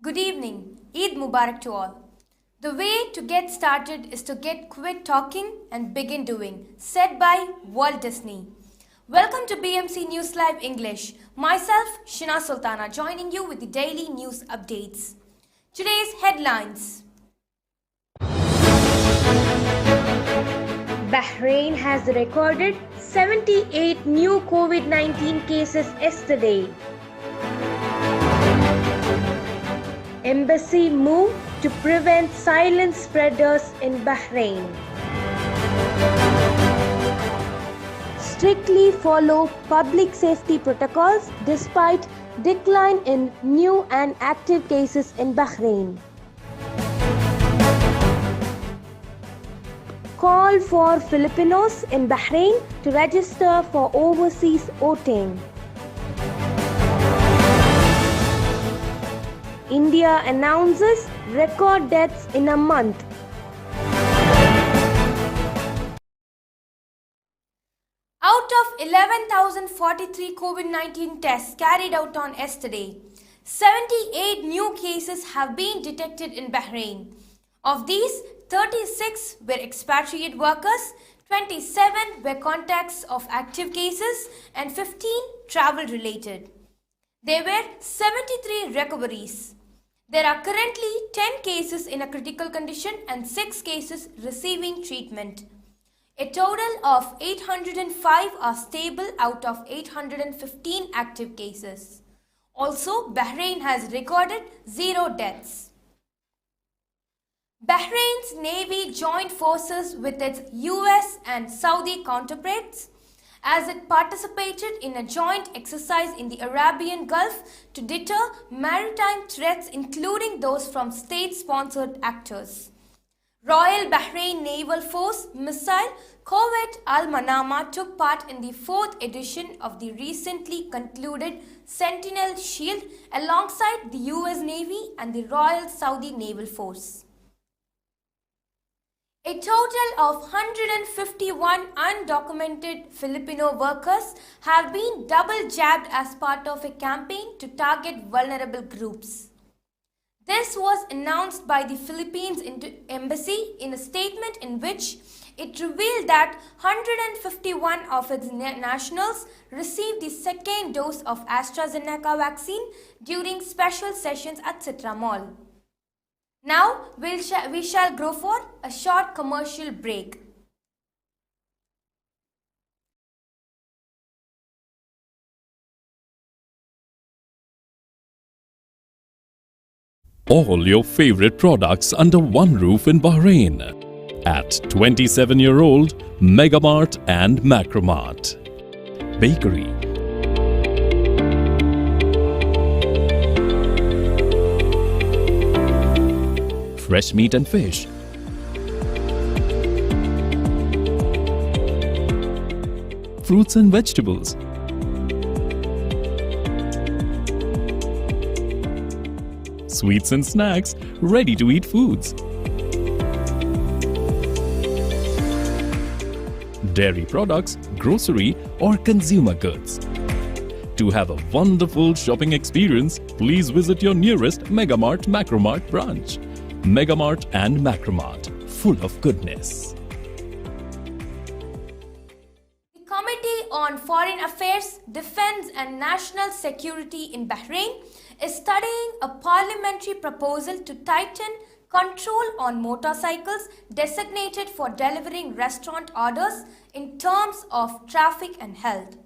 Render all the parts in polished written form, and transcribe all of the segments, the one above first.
Good evening. Eid Mubarak to all. The way to get started is to quit talking and begin doing, said by Walt Disney. Welcome to BMC News Live English. Myself, Shina Sultana, joining you with the daily news updates. Today's headlines. Bahrain has recorded 78 new COVID-19 cases yesterday. Embassy move to prevent silent spreaders in Bahrain. Strictly follow public safety protocols despite decline in new and active cases in Bahrain. Call for Filipinos in Bahrain to register for overseas voting. India announces record deaths in a month. Out of 11,043 COVID-19 tests carried out on yesterday, 78 new cases have been detected in Bahrain. Of these, 36 were expatriate workers, 27 were contacts of active cases, and 15 travel-related. There were 73 recoveries. There are currently 10 cases in a critical condition and 6 cases receiving treatment. A total of 805 are stable out of 815 active cases. Also, Bahrain has recorded 0 deaths. Bahrain's Navy joined forces with its US and Saudi counterparts as it participated in a joint exercise in the Arabian Gulf to deter maritime threats, including those from state-sponsored actors. Royal Bahrain Naval Force missile corvette Al Manama took part in the 4th edition of the recently concluded Sentinel Shield alongside the US Navy and the Royal Saudi Naval Force. A total of 151 undocumented Filipino workers have been double jabbed as part of a campaign to target vulnerable groups. This was announced by the Philippines Embassy in a statement in which it revealed that 151 of its nationals received the second dose of AstraZeneca vaccine during special sessions at Citra Mall. Now we shall go for a short commercial break. All your favorite products under one roof in Bahrain at 27-year-old Megamart and Macromart. Bakery, fresh meat and fish, fruits and vegetables, sweets and snacks, ready-to-eat foods, dairy products, grocery or consumer goods. To have a wonderful shopping experience, please visit your nearest Megamart Macromart branch. Megamart and Macromart, full of goodness. The Committee on Foreign Affairs, Defense and National Security in Bahrain is studying a parliamentary proposal to tighten control on motorcycles designated for delivering restaurant orders in terms of traffic and health.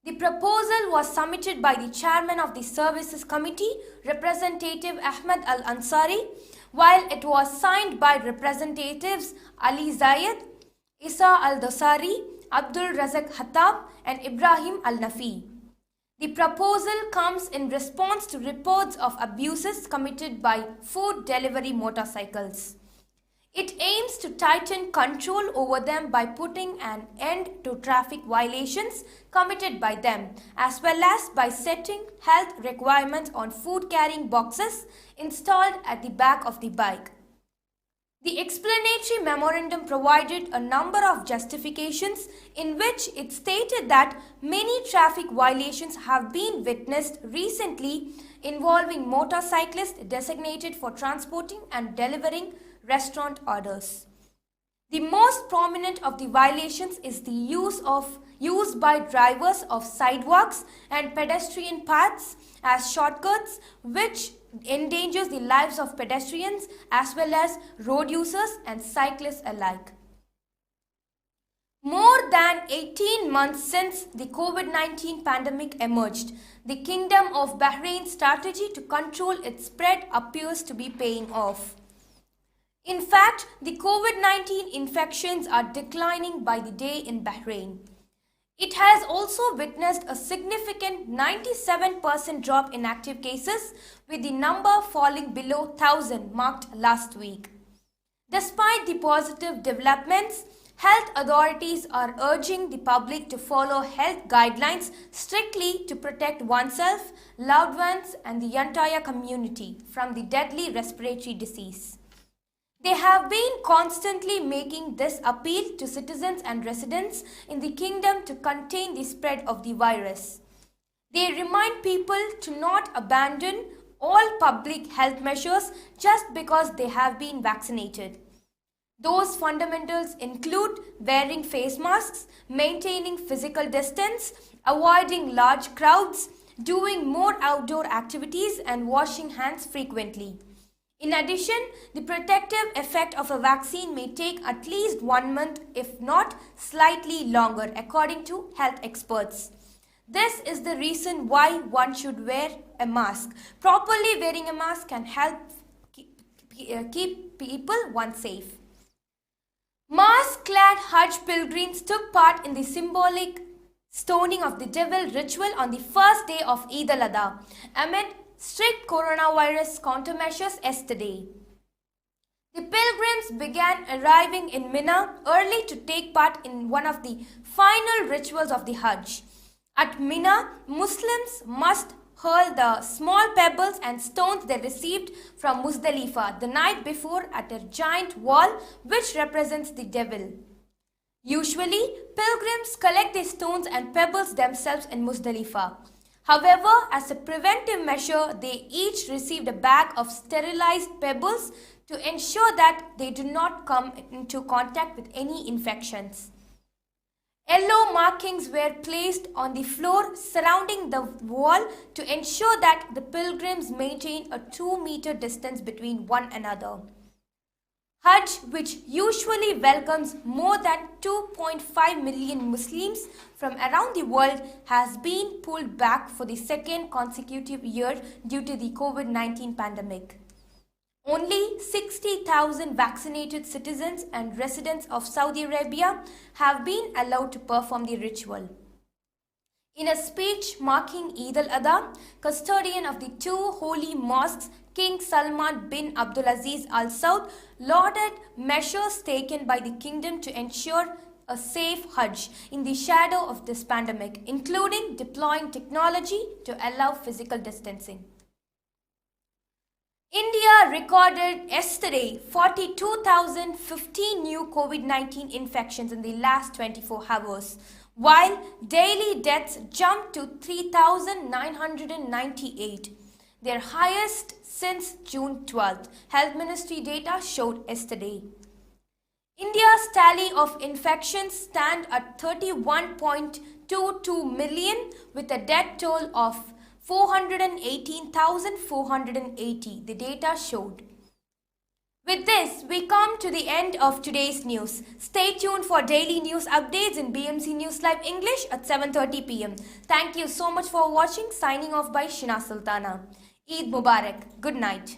The proposal was submitted by the chairman of the Services Committee, Representative Ahmed Al-Ansari, while it was signed by Representatives Ali Zayed, Isa Al-Dosari, Abdul Razak Hattab and Ibrahim Al-Nafi. The proposal comes in response to reports of abuses committed by food delivery motorcycles. It aims to tighten control over them by putting an end to traffic violations committed by them, as well as by setting health requirements on food carrying boxes installed at the back of the bike. The explanatory memorandum provided a number of justifications in which it stated that many traffic violations have been witnessed recently involving motorcyclists designated for transporting and delivering restaurant orders. The most prominent of the violations is the use by drivers of sidewalks and pedestrian paths as shortcuts, which endangers the lives of pedestrians as well as road users and cyclists alike. More than 18 months since the COVID-19 pandemic emerged, the Kingdom of Bahrain's strategy to control its spread appears to be paying off. In fact, the COVID-19 infections are declining by the day in Bahrain. It has also witnessed a significant 97% drop in active cases, with the number falling below 1,000 marked last week. Despite the positive developments, health authorities are urging the public to follow health guidelines strictly to protect oneself, loved ones, and the entire community from the deadly respiratory disease. They have been constantly making this appeal to citizens and residents in the kingdom to contain the spread of the virus. They remind people to not abandon all public health measures just because they have been vaccinated. Those fundamentals include wearing face masks, maintaining physical distance, avoiding large crowds, doing more outdoor activities, and washing hands frequently. In addition, the protective effect of a vaccine may take at least 1 month, if not slightly longer, according to health experts. This is the reason why one should wear a mask. Properly wearing a mask can help keep people one safe. Mask-clad Hajj pilgrims took part in the symbolic stoning of the devil ritual on the first day of Eid al-Adha amid strict coronavirus countermeasures yesterday. The pilgrims began arriving in Mina early to take part in one of the final rituals of the Hajj. At Mina, Muslims must hurl the small pebbles and stones they received from Muzdalifah the night before at a giant wall which represents the devil. Usually, pilgrims collect the stones and pebbles themselves in Muzdalifah. However, as a preventive measure, they each received a bag of sterilized pebbles to ensure that they do not come into contact with any infections. Yellow markings were placed on the floor surrounding the wall to ensure that the pilgrims maintain a 2-meter distance between one another. Hajj, which usually welcomes more than 2.5 million Muslims from around the world, has been pulled back for the second consecutive year due to the COVID-19 pandemic. Only 60,000 vaccinated citizens and residents of Saudi Arabia have been allowed to perform the ritual. In a speech marking Eid al-Adha, custodian of the two holy mosques, King Salman bin Abdulaziz Al Saud, lauded measures taken by the kingdom to ensure a safe Hajj in the shadow of this pandemic, including deploying technology to allow physical distancing. India recorded yesterday 42,015 new COVID-19 infections in the last 24 hours, while daily deaths jumped to 3,998, their highest since June 12th, Health Ministry data showed yesterday. India's tally of infections stand at 31.22 million with a death toll of 418,480, the data showed. With this, we come to the end of today's news. Stay tuned for daily news updates in BMC News Live English at 7:30 p.m. Thank you so much for watching. Signing off by Shina Sultana. Eid Mubarak. Good night.